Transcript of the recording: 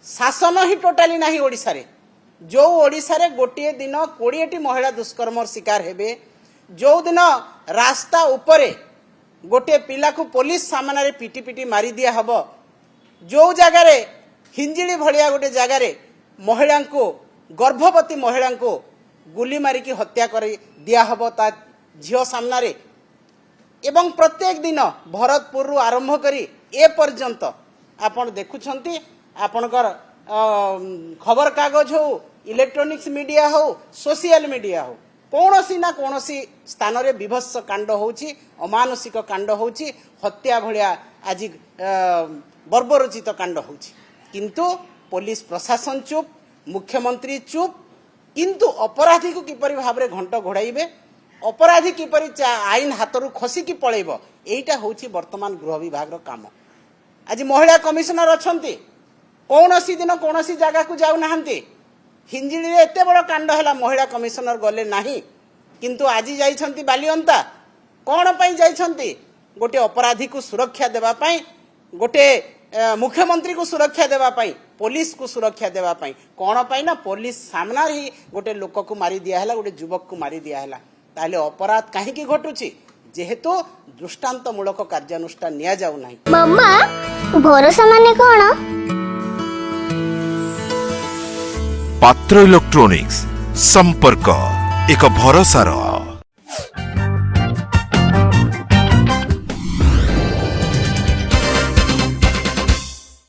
शासन ही टोटाली नहीं ओडिशा रे। जो ओडिशा रे गोटे दिन 20टी महिला दुष्कर्म शिकार हेबे, जो दिन रास्ता उपरे गोटे पिला को पुलिस सामने रे पिटी पिटी मारी दिया हबो, जो जगह रे हिंजिड़ी भलिया गोटे जगह रे महिला को गर्भवती महिला को गुली मारी की हत्या कर दिया हबो ता झियो सामना रे। एवं प्रत्येक दिन भरतपुर रु आरंभ करी ए पर्यंत आपण देखुछंती आपनकर खबर कागज हो, इलेक्ट्रॉनिक्स मीडिया हो, सोशल मीडिया हो, कौनसी ना कौनसी स्थान रे विभत्स कांड होउची, अमानुषिक कांड होउची, हत्या भलिया आज बर्बरचित कांड होउची। किंतु पुलिस प्रशासन चुप, मुख्यमंत्री चुप, किंतु अपराधी को किपरि भाबरे घंट घोड़ाइबे, अपराधी किपरि आईन हाथरू खसिकी पळेइबो, एइटा होउची वर्तमान गृह विभाग रो काम। आज महिला कमिशनर अछंती, कौनसी दिन कौनसी जगह को जाऊ नाहंती। हिंजिड़ी रे एते बड़ कांड हैला, महिला कमिशनर गले नाही, किंतु आज जाइछंती बालिअंता। कोन पई जाइछंती? गोटे अपराधी को सुरक्षा देबा पई, गोटे मुख्यमंत्री को सुरक्षा देबा पई, पुलिस को सुरक्षा देबा पई। कोन पई ना पुलिस सामना ही गोटे लोक को मारी दिया हैला, गोटे युवक को मारी दिया हैला। ताले अपराध काहे की घटुची? जेहेतु दृष्टांतमूलक कार्यानुष्ठान निया जाऊ नाही। मम्मा भरोसा माने कोन? पात्र इलेक्ट्रॉनिक्स संपर्क एक भरोसार